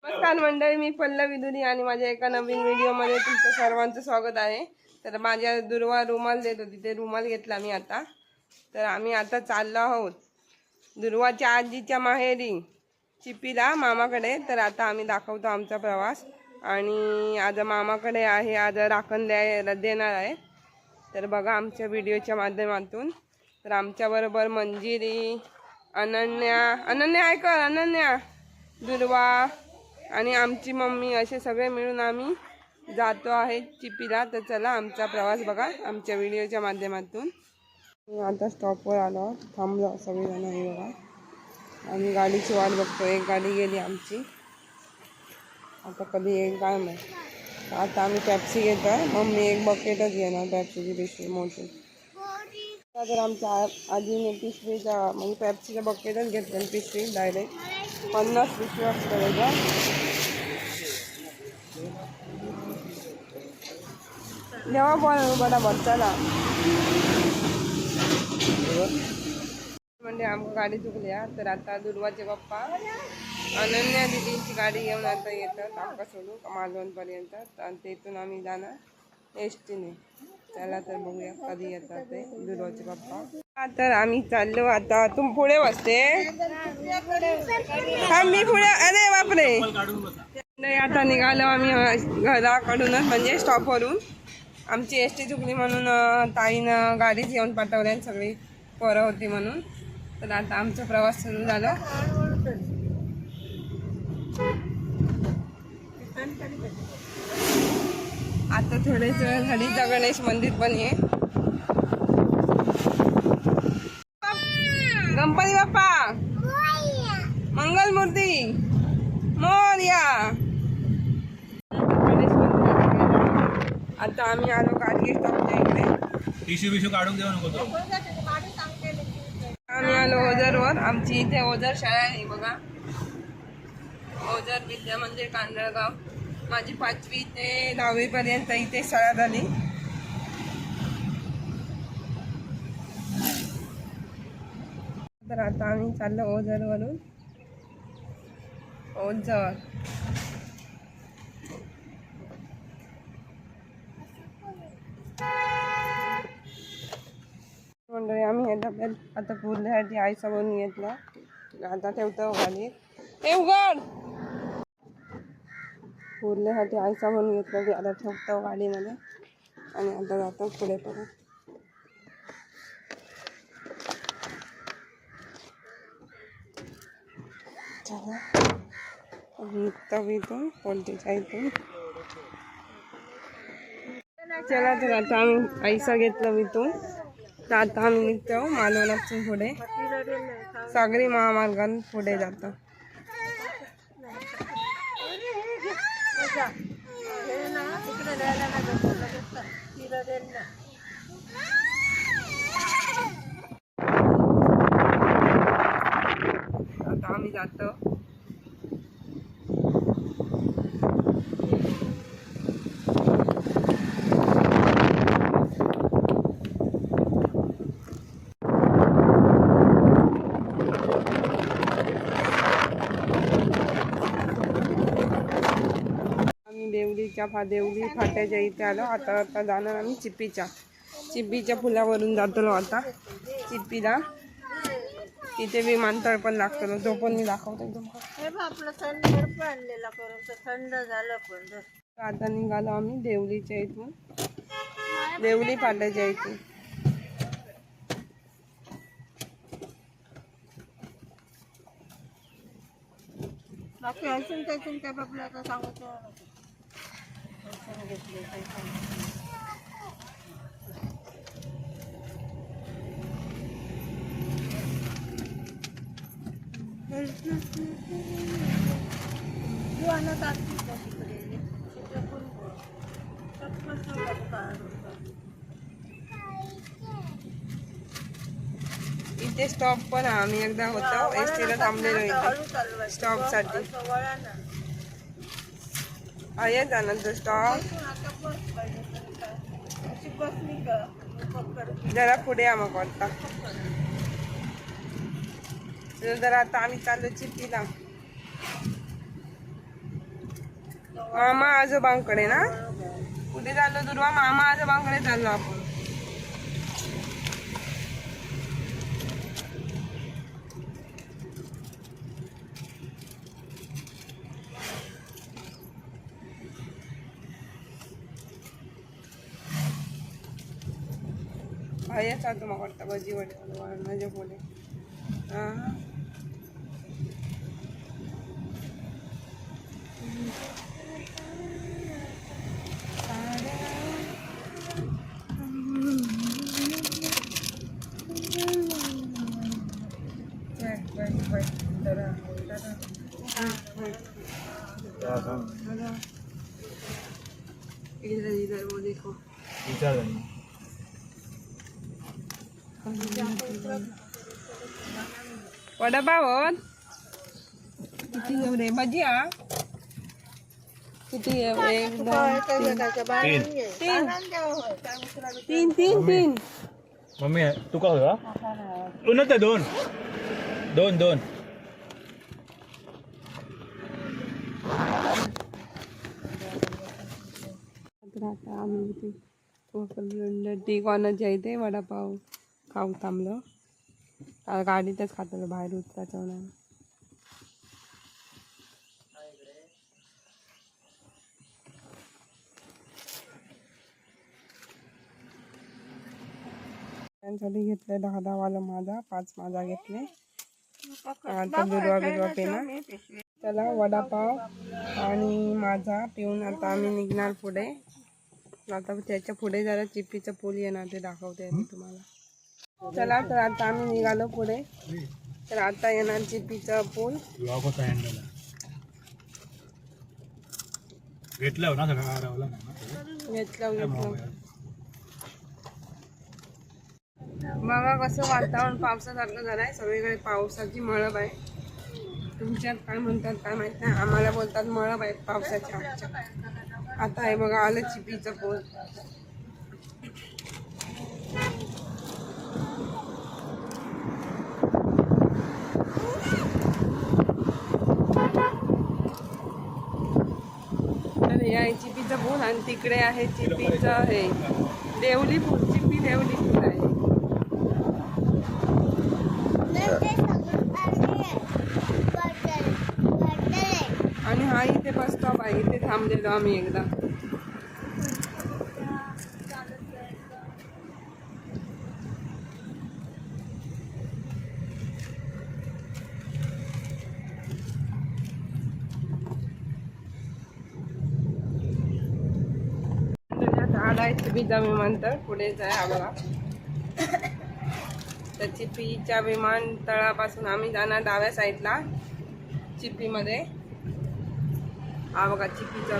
नमस्कार मंडळी, मी पल्लवी दुरी आणि माझ्या एका नवीन व्हिडिओमध्ये तुमचं सर्वांचं स्वागत आहे. तर माझ्या दुर्वा रुमाल देत होती, ते रुमाल घेतला मी आता. तर आम्ही आता चाललो आहोत दुर्वाच्या आजीच्या माहेरी चिपीला मामाकडे. तर आता आम्ही दाखवतो आमचा प्रवास. आणि आज मामाकडे आहे, आज राखण देणार आहे. तर बघा आमच्या व्हिडिओच्या माध्यमातून. तर आमच्याबरोबर मंजिरी, अनन्या आहे का, अनन्या, दुर्वा आणि आमची मम्मी असे सगळे मिळून आम्ही जातो आहे चिपीला. तर चला आमचा प्रवास बघा आमच्या व्हिडिओच्या माध्यमातून. आता स्टॉपवर आलो, थांबलो सगळेजण आहे बघा. आम्ही गाडीची वाट बघतो. एक गाडी गेली आमची, आता कधी येईल काय माहिती. आता आम्ही टॅक्सी घेतो आहे. मम्मी एक बकेटच घेणार, टॅक्सीची पिशवी मोठी. तर आमच्या आजीने पिशवीचा म्हणजे पॅप्सीचा बकेटच घेतलं, पिशवी डायरेक्ट 50 पिशवी असतं त्याचा. जेव्हा पण बडा चला म्हणजे आमची गाडी चुकली. तर आता दुर्वाचे पप्पा अनन्या दिदींची गाडी घेऊन आता येतात आमका सोडू मालवणपर्यंत. आणि तिथून आम्ही जाणार एस टीने. चला तर बघूया कधी येतात ते दुर्वाचे पप्पा. तर आम्ही चाललो आता. तुम पुढे बसते, हा मी पुढे. अरे बापरे, नाही आता निघालो आम्ही घराकडूनच म्हणजे स्टॉपवरून. आमची एस टी चुकली म्हणून ताईनं गाडीच घेऊन पाठवल्या, सगळी पोरं होती म्हणून. तर आता आमचा प्रवास सुरू झाला. आता थोडेच हरीचा गणेश मंदिर पण आहे. गणपती बाप्पा मंगलमूर्ती मोरया. गणेश मंदिर आता आम्ही आलो गाडगे स्टॉपच्या इकडे. टिश्यू काढून देऊ नको. आम्ही आलो ओझरवर. आमची इथे ओझर शाळा आहे बघा, ओझर विद्या मंदिर कांदळगाव. माझी 5वी ते 10वी पर्यंत इथे शाळा झाली. तर आता आम्ही चाललो ओझरवरून. ओझर मंडळी, आम्ही हे डब्यात आता पुरल्यासाठी आईचा बनवून घेतला. आता ठेवतो गाडीत. हे उघड, पुरल्यासाठी आईचा बनवून घेतला की आता ठेवतो गाडीमध्ये. आणि आता जातो पुढे परत. चला निघतो इथून पोल्ट्रीच्या इथून. चला तर आता आम्ही आईचा घेतलं इथून. तर आता आम्ही निघतो मालवणातून पुढे सागरी महामार्गाने पुढे जातो. आता आम्ही जातो. देवली फाट्याच्या इथे आलो. आता जाणार आम्ही चिपीच्या पुलावरून जातो आता चिपीला. तिथे विमानतळ पण लागतो, तो पण मी दाखवतो थंड झालं. पण आता निघालो आम्ही देवलीच्या इथून, देवली फाट्याच्या इथून. बाकी असून त्यातून त्या बाबला आता सांगतो. इथे स्टॉप पण आम्ही एकदा होतो, एस टीला थांबलेलो इथे स्टॉप साठी. आहे जाणार स्टॉप. जरा पुढे या मग वाटता. तर आता आम्ही चाललो चिपीला. मामा आजोबांकडे ना. कुठे चाललो दुर्वा? मामा आजोबांकडे चाललो आपण. भाया चालतो मग वाटतं भजी वडे माझे बोले. हा इधर इधर वो देखो वडापाव किती एवढे भजी हा किती एक तीन तीन तीन मम्मी तू का होता उन्हात दोन दोन दोन आता आम्ही इथे टी कॉर्नरच्या इथे वडापाव खाऊ थांबलो. गाडीतच खातो बाहेर उतरायचं नाही. त्यांसाठी घेतलं 10 वाला माझा 5 माझा घेतले. आता बिरवा पेना. चला वडापाव आणि माझा पिऊन आता आम्ही निघणार पुढे. आता त्याच्या पुढे जरा चिप्पीचं पूल येणार ते दाखवते मी तुम्हाला. चला तर आता आम्ही निघालो पुढे. तर आता येणार चिप्पीचं पूल. घेतलं ना घेतलं बघा कसं वातावरण पावसासारखं झालं आहे. सगळीकडे पावसाची मळब आहे. तुमच्यात काय म्हणतात काय माहित नाही. आम्हाला बोलतात मळब आहे पावसाच्या. आता आहे बघा आलं चिप्पीचं पूल. तर हे आहे चिप्पीचं पूल आणि तिकडे आहे चिप्पीचं हे देवली पूल. चिप्पी देवली पूल आहे. आणि हा इथे बस स्टॉप आहे. इथे थांबलेलो आम्ही एकदा. आलाय चिपीचा विमानतळ पुढेच आहे हा बघा. तर चिपीच्या विमानतळापासून आम्ही जाणार डाव्या साईडला चिपीमध्ये. हा बघा चिपीचा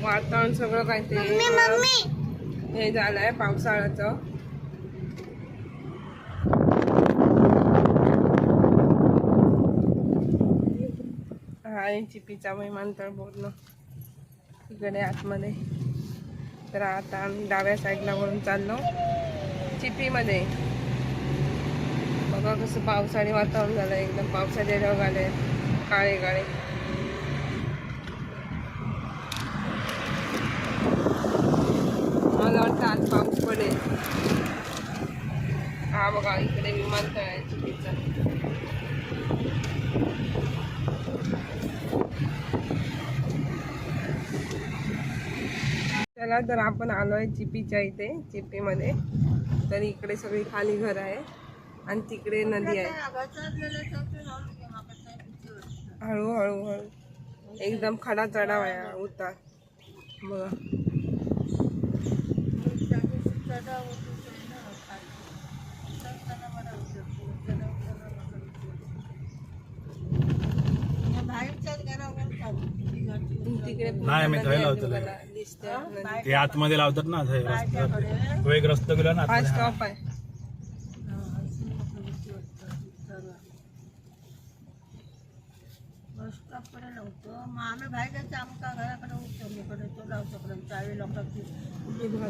वातावरण सगळं काय ते हे झालंय पावसाळ्याचं. हा चिपीचा विमानतळ पूर्ण इकडे आतमध्ये. तर आता आम्ही डाव्या साईडला वळून चाललो चिपीमध्ये. बघा कसं पावसाळी वातावरण झालं. एकदम पावसाचे ढग आले काळे काळे. मला वाटतं आज पाऊस पडेल. हा बघा इकडे विमानतळ आहे चिपीचं. चला तर आपण आलोय चिपीच्या इथे चिपीमध्ये. तर इकडे सगळी खाली घर आहे आणि तिकडे नदी आहे. हळूहळू हळू एकदम खडा चढाव आहे उतार बघा. तिकडे नाही मी थंय लावतो ते आतमध्ये लावतात ना. तो एक रस्ता गेला ना. हा स्टॉप आहे.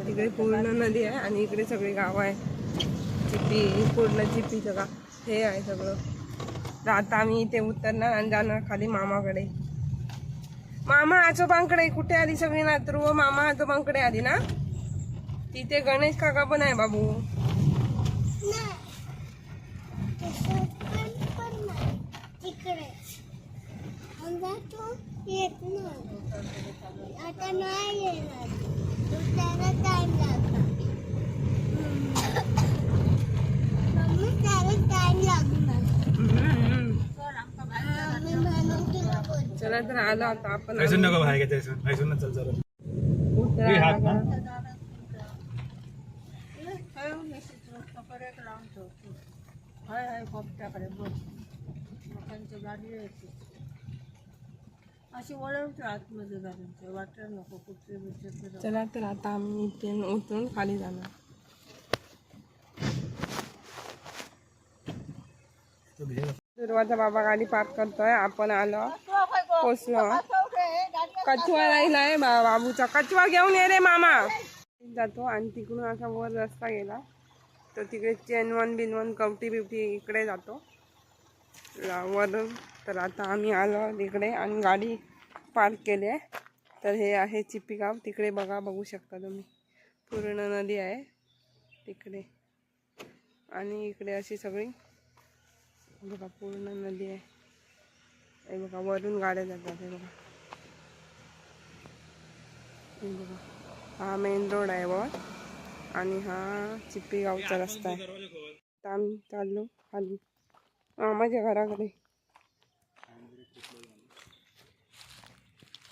तिकडे पूर्ण नदी आहे आणि इकडे सगळी गाव आहे. चिप्पी पूर्ण चिप्पी सगळं हे आहे सगळं. तर आता आम्ही इथे उतरणार आणि जाणार खाली मामाकडे. मामा आजोबांकडे कुठे आली सगळी ना ध्रुव मामा आजोबांकडे आली ना. तिथे गणेश काका पण आहे बाबू. चला तर आलो आता आपण. हैसून नको बाहेर घ्यायचं, हैसून चल जरा. हे हात ना. अशी वळवतो आतमध्ये घालून वाटत नको कुठे. चला तर आता आम्ही इथे उतरून खाली जाणार. दुर्वाचा बाबा गाडी पार्क करतोय. आपण आलो पोचलो. कचवा राहिलाय बाबूचा. कचवा घेऊन ये रे मामा. जातो आणि तिकडून असा वर रस्ता गेला तर तिकडे चेनवन बिनवन कवटी बिवटी इकडे जातो वरून. तर आता आम्ही आलो तिकडे आणि गाडी पार्क केली आहे. तर हे आहे चिप्पी गाव. तिकडे बघू शकता तुम्ही पूर्ण नदी आहे तिकडे. आणि इकडे अशी सगळी बघा पूर्ण नदी आहे. हे बघा वरून गाड्या जातात. हे बघा, हे बघा हा मेन रोड आहे वर आणि हा चिप्पी गावचा रस्ता आहे. तर आम्ही चाललो खाली मामाच्या घराकडे.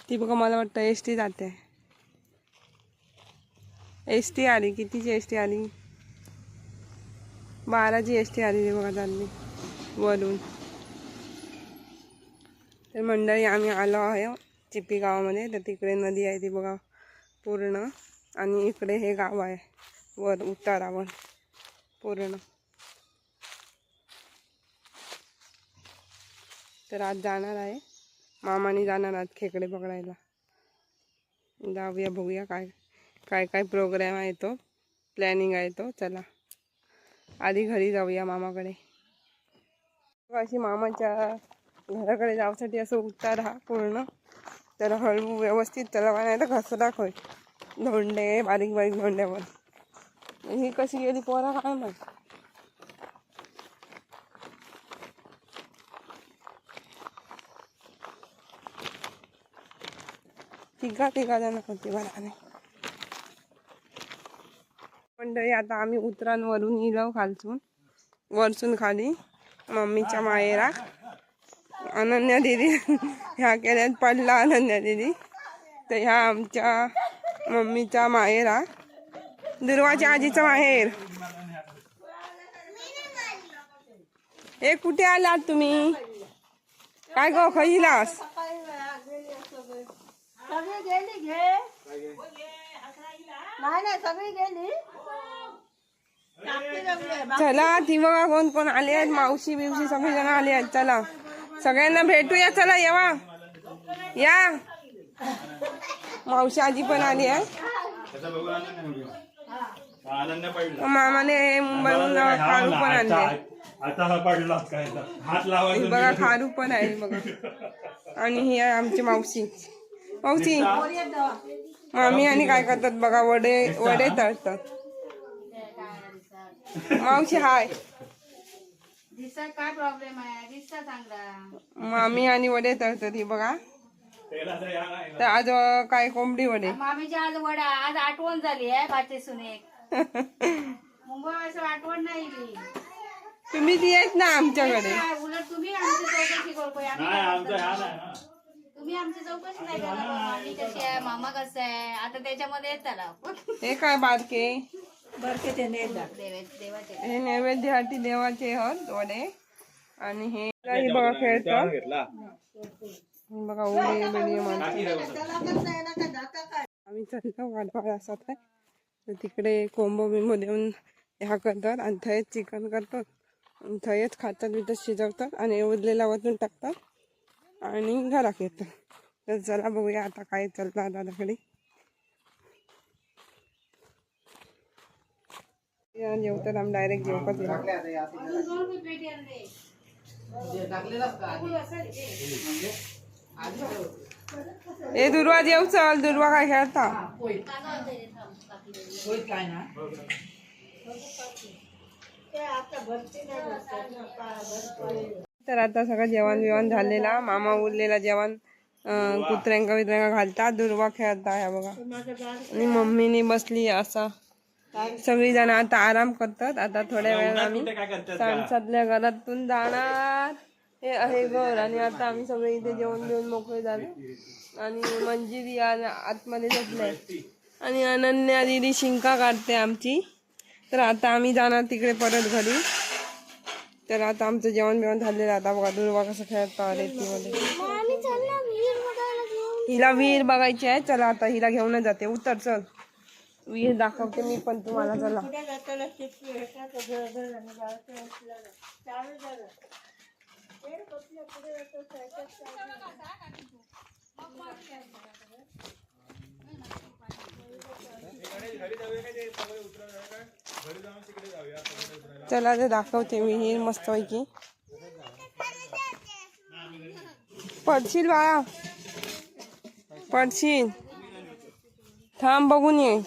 ती बघा मला वाटतं एस टी जाते. एस टी आली. कितीची एस टी आली? 12ची एस टी आली बघा चालली वरून. तर मंडळी आम्ही आलो आहे चिप्पी गावामध्ये. तर तिकडे नदी आहे ती बघा पूर्ण आणि इकडे हे गाव आहे वर उतारावर पूर्ण. तर आज जाणार आहे मामाने जाणार आज खेकडे पकडायला. जाऊया बघूया काय काय काय प्रोग्राम आहे तो प्लॅनिंग आहे तो. चला आधी घरी जाऊया मामाकडे. अशी मामाच्या घराकडे जाण्यासाठी असं उतार हा पूर्ण. तर हळू व्यवस्थित चलावा नाही तर घसरा होय. धोंडे बारीक बारीक धोंड्यावर. ही कशी गेली पोरा काय माहिती. तिघा जण होती बरं. मंडळी आता आम्ही उतरांवरून इलो खालसून वरसून खाली मम्मीच्या मायेरा. अनन्या दिदी ह्या केल्यात पडला अनन्या दिदी. तर ह्या आमच्या मम्मीच्या माहेरा. दुर्वाच्या आजीचं माहेर. हे कुठे आलात तुम्ही? काय गो खैलास? सगळी गेली घे. नाही सगळी गेली. चला ती बघा कोण कोण आले आहेत. मावशी बिवशी सगळी जण आले आहेत. चला सगळ्यांना भेटूया. चला येवा या. मावशी आजी पण आली आहे. मामाने मुंबईहून खारू पण आणले. बघा खारू पण आहे बघा. आणि ही आहे आमची मावशी. मावशी मामी आणि काय करतात बघा वडे तळतात. मावशी हाय. काय प्रॉब्लेम आहे? दिसता चांगला. मामी आणि वडे तळतात ही बघा. तर आज काय कोंबडी वडे. मामीची आज वडा. आज आठवण झाली आहे भाचेसून एक. मुंबई असं आठवण नाही गेली. तुम्ही ती येत ना आमच्याकडे. उलट तुम्ही आमची चौकशी करतोय. तुम्ही आमची चौकशी नाही करणार. मामी कशी आहे मामा कसं आहे आता त्याच्यामध्ये येत त्याला. हे काय बारके बरके ते देवाचे हे नैवेद्यासाठी देवाचे हत वडे. आणि हे बघा खेळतात बघा उडी बिडी मारतात. आम्ही चाललो वाडवाड असतात आहे. तर तिकडे कोंबो बिंबो देऊन ह्या करतात आणि थंयच चिकन करतात. थंयच खातात तिथं शिजवतात आणि उरलेला वतून टाकतात आणि घरात येतात. तर चला बघूया आता काय चालतं दादाकडे. जेवतात आम्ही डायरेक्ट जेवतात ए दुर्वा जेव चल दुर्वा काय खेळता तर आता सगळं जेवण बिवण झालेला मामा उरलेला जेवण कुत्र्यांका वित्र्यांका घालतात दुर्वा खेळता ह्या बघा आणि मम्मीने बसली असा सगळी जण आता आराम करतात आता थोड्या वेळात आम्ही साडेसातल्या घरातून जाणार हे आहे घर आणि आता आम्ही सगळे इथे जेवण बिवून मोकळे झालो आणि मंजिरी आतमध्ये झोपले आणि अनन्या दिदी शिंका काढते आमची तर आता आम्ही जाणार तिकडे परत घरी तर आता आमचं जेवण बिवण झालेलं आता बघा दुर्वा कसं खेळता रेतीमध्ये हिला विहीर बघायची आहे चला आता हिला घेऊनच जाते उतर चल विहीर दाखवते मी पण तुम्हाला चला चला ते दाखवते विहीर मस्तपैकी पडशील बाळा पडशील थांब बघून ये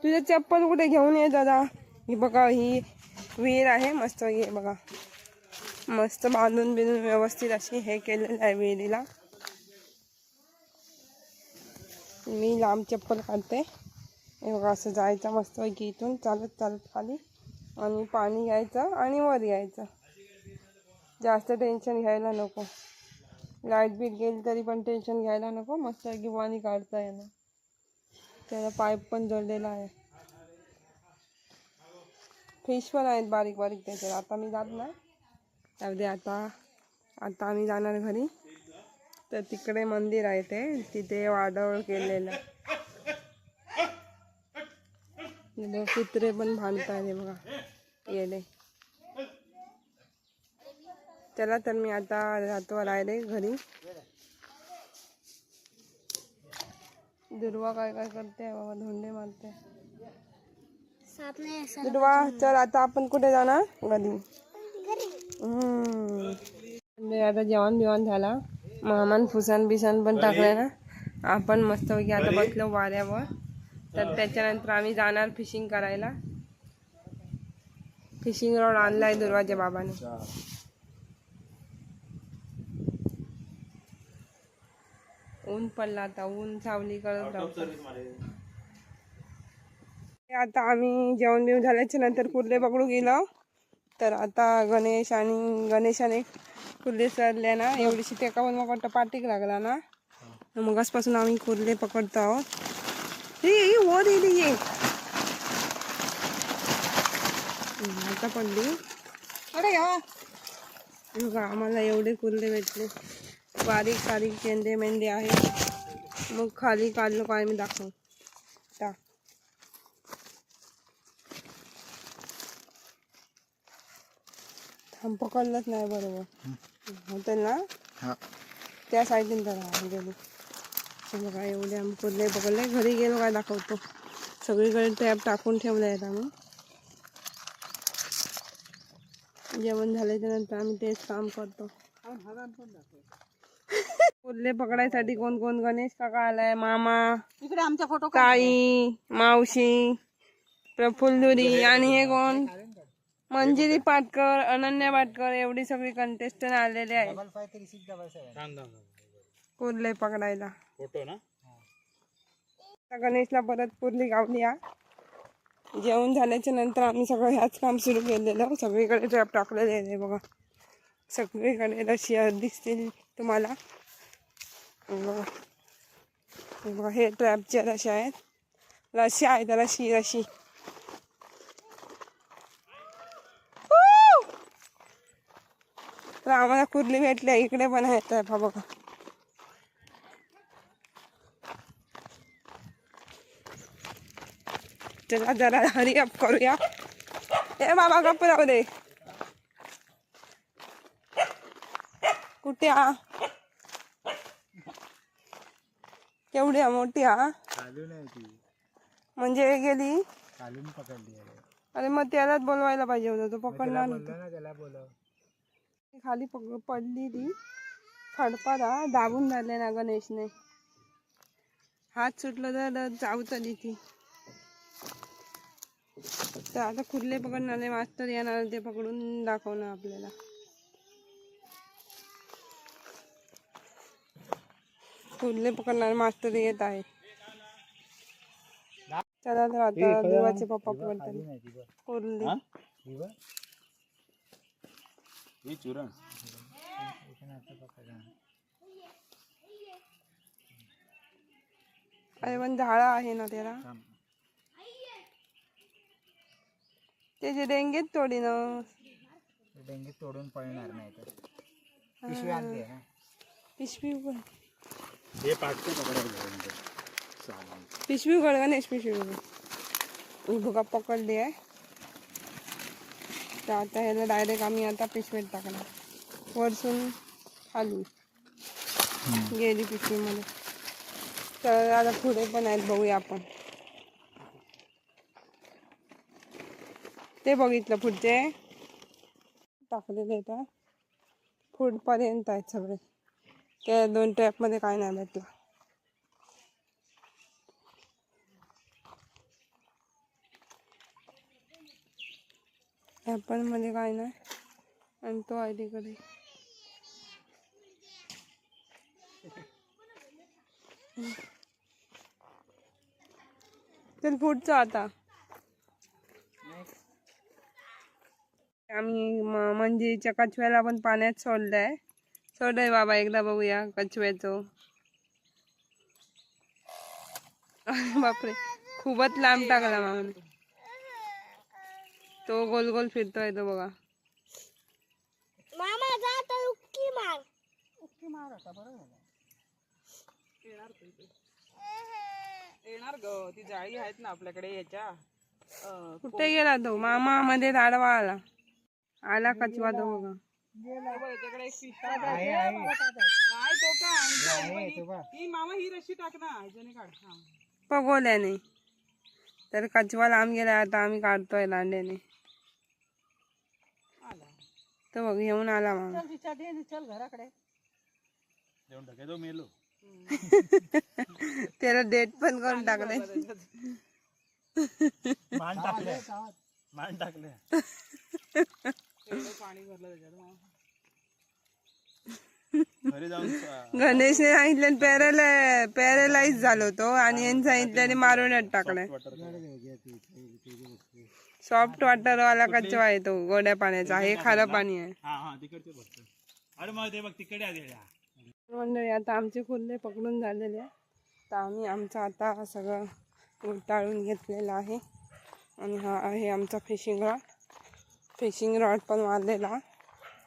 तुझं चप्पल कुठे घेऊन ये दादा ही बघा ही विहीर आहे मस्त हे बघा मस्त बांधून बिंधून व्यवस्थित अशी हे केलेलं आहे विहिरीला मी लांब चप्पल काढते हे बघा असं जायचं मस्त की इथून चालत चालत खाली आणि पाणी घ्यायचं आणि वर यायचं जास्त टेन्शन घ्यायला नको लाईट बीट गेली तरी पण टेन्शन घ्यायला नको मस्त की पाणी काढता येणार त्याला पाईप पण जोडलेला आहे फिश पण आहेत बारीक बारीक त्याच्यात आता मी जात नाही त्यामध्ये आता आम्ही जाणार घरी तर तिकडे मंदिर आहे ते तिथे वाडवळ केलेलं कुत्रे पण भांडताय हे बघा येले चला तर मी आता जातो राहिले घरी दुर्वा काय काय करते बाबा धोंडे मारते दुर्वा चल आता आपण कुठे जाणार घरी आता जेवण बिवण झाला मामान फुसान बिसान पण टाकले ना आपण मस्तपैकी आता बसलो वाऱ्यावर तर त्याच्यानंतर आम्ही जाणार फिशिंग करायला फिशिंग रॉड आणलाय दुर्वाच्या बाबाने ऊन पडला आता ऊन सावली करत राहतो आता आम्ही जेवण बिवून झाल्याच्या नंतर कुर्ले पकडू गेलो तर आता गणेशाने कुर्ले सरले ना एवढीशी टेका पण मग पाटीक लागला ना मगासपासून आम्ही कुर्ले पकडतो आहोत ये आता पडली बघा आम्हाला एवढे कुर्ले भेटले बारीक सारीक चेंदे मेंदे आहे मग खाली काढलो काय मी दाखव टाक थांब पकडलंच नाही बरोबर होतं ना त्या साईडून जरा गेलो बघा एवढे आम्ही कुर्ले पकडले घरी गेलो काय दाखवतो सगळीकडे ट्रॅप टाकून ठेवले आहेत आम्ही जेवण झाल्याच्या नंतर आम्ही तेच काम करतो कुर्ले पकडायसाठी कोण कोण गणेश काका आलाय मामा इकडे आमचा फोटो ताई मावशी प्रफुल्लुरी आणि हे कोण मंजिरी पाटकर अनन्या पाटकर एवढी सगळी कंटेस्टंट आलेले आहे कुर्ले पकडायला फोटो ना गणेशला परत कुर्ली गावली जेवण झाल्याच्या नंतर आम्ही सगळं ह्याच काम सुरू केलेलं सगळीकडे ट्रॅप टाकलेले आहे बघा सगळीकडे रशी दिसतील तुम्हाला बघा हे ट्रॅपच्या रशी आहेत रशी आहेत रशी तर आम्हाला कुर्ली भेटली इकडे पण आहे ट्रॅप बघा चला जरा हरी अप करूया ए बाबा गप्प राहू दे कुठे केवढी मोठी म्हणजे हे गेली. खालून पकडली अरे मग त्यालाच बोलवायला पाहिजे होतं, तो पकडला बोललो नव्हता. ना त्याला बोलव. खाली पडली ती खडपारा दाबून धरले ना गणेशने. हात सुटलं तर जाऊ तरी ती. तर आता कुर्ले पकडणारे मास्तर येणार, ते पकडून दाखवणार आपल्याला. कुर्ले पकडणारे मास्तर येत आहे. चला तर आता देवाचे पप्पा पकडतात कुर्ले. हे चुरण अरे पण झाडा आहे ना त्याला, त्याचे डेंगेच तोडी ना. डेंगी तोडून पळणार नाही तर पिशवी आणली ना. पिशवी उघड, हे पाठचं पकडायचं. पिशवी उघड गणेश, पिशवी उघड. बघा पकडली आहे. तर आता ह्याला डायरेक्ट आम्ही आता पिशवीत टाकणार. वरसून खाली गेली पिशवीमध्ये. तर आता पुढे पण आहेत, बघूया आपण. ते बघितलं पुढचे टाकलेले तर पुढपर्यंत आहेत सगळे. त्या 2 ट्रॅपमध्ये काय नाही भेटलं. ॲपल मध्ये काय नाही, आणि तो आहे तिकडे. तर पुढचं आता आम्ही मंदिरच्या कछव्याला पण पाण्यात सोडलंय. सोडलंय बाबा, एकदा बघूया कछव्याचं. बापरे, खूपच लांब टाकला मामाने. तो गोल गोल फिरतोय तो बघा. मामा जात उक्की मार. येणार ग, ती जाळी आहेत ना आपल्याकडे याच्या. कुठे गेला तो मामा? मध्ये आडवा आला. आला कछवा तो बघा. याच्याकडे एक फिश नाही तो का ही मामा, ही रशी टाक ना, ह्याच्याने काढ. पगोल्याने. तर कछवा लांब गेला, आता आम्ही काढतोय लांड्याने. तो बघ घेऊन आला मामा. चल घराकडे. देऊन टाके तो मेलो. त्याला डेट पण करून टाकले. मान टाकले, मान टाकले. पाणी भरलं त्याच्यात. घरी जाऊन गणेशने सांगितलं पॅरालाइज झालो तो, आणि यांनी सांगितलं मारूनच टाकलाय. सॉफ्ट वॉटर वाला कच्चा आहे तो, गोड्या पाण्याचा. हे खारं पाणी आहे. हा तिकडचे बघतो. अरे मग ते बघ तिकडे आले. मंडळी आता आमचे कुर्ले पकडून झालेले आहे. तर आम्ही आमचं आता सगळं गुंडाळून घेतलेलं आहे. आणि हा आहे आमचा फिशिंग रॉड. फिशिंग रॉड पण मारलेला,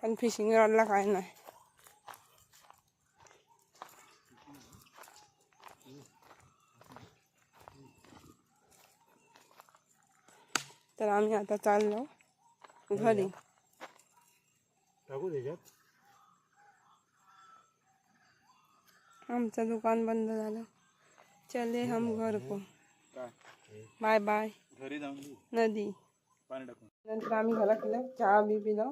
पण फिशिंग रॉडला काय नाही. तर आम्ही आता चाललो घरी. टाकू त्याच्यात. आमचं दुकान बंद झालं. चले हम घर को. Bye bye. घरी जाऊन नदी. पाणी टाकून नंतर आम्ही घरात गेलो, चहा बी पिलो,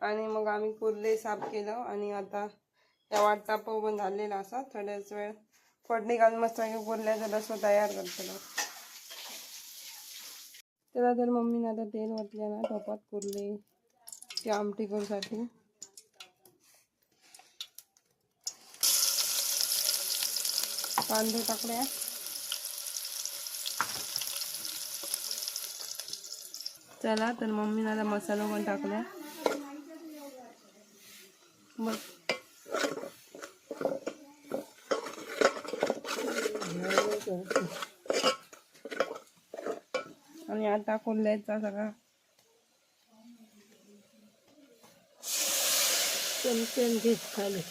आणि मग आम्ही कुर्ले साफ केलं. आणि आता या वाटताप पण झालेला असा. थोड्याच वेळ फोडणी घालून मस्त कुर्ल्याचा रस्सा तयार करतो. त्याला तर मम्मीने आता तेल ओतले ना टोपात कुर्ले ती आमटी करूसाठी. कांदे टाकले. चला तर मम्मीने आता मसाला पण टाकला. बघ आणि आता कुर्ल्याचा सगळा चमचम घेत खाली.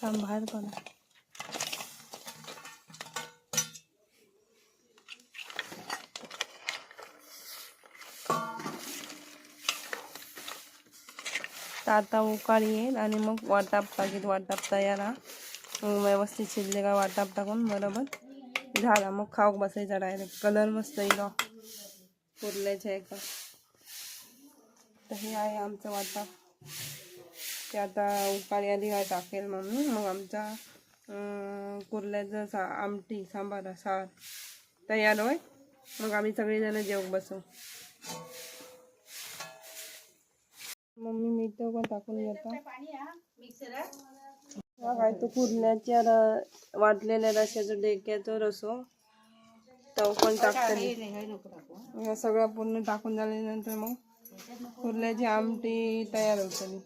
बाहेर पडा. आता उकाळी येईल आणि मग वाटाप टाकीत वाटाप तयार. मग व्यवस्थित शिजले का वाटाप टाकून बरोबर झाला. मग खाऊक बसायचा डायरेक्ट. कलर मस्त येईल कुर्ल्याच्या एका. तर हे आहे आमचं वाटाप. ते आता उकाळी आली काय टाकेल मम्मी. मग आमचा कुर्ल्याचं आमटी सांबार सार तयार होय. मग आम्ही सगळेजण जेवू बसू. मम्मी मीठ पण टाकून घेतो. काय तो कुर्ल्याच्या वाटलेल्या रश्याचं डेक्याचं रसो तो पण टाकते. या सगळं पूर्ण टाकून झाल्यानंतर मग कुर्ल्याची आमटी तयार होतली.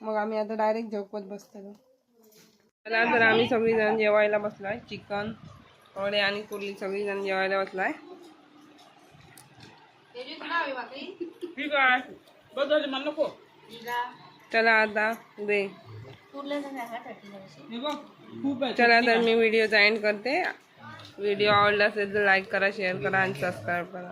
मग आम्ही आता डायरेक्ट झोपत बसतो. तर आम्ही सगळीजण जेवायला बसलाय. चिकन वडे आणि कुर्ली सगळीजण जेवायला बसलाय. ठीक आहे बस झाली मला नको. चला आता दे. हे बघ खूप आहे. चला तर मी व्हिडिओचा एंड करते. व्हिडिओ आवडला असेल तर लाईक करा, शेअर करा आणि सबस्क्राईब करा.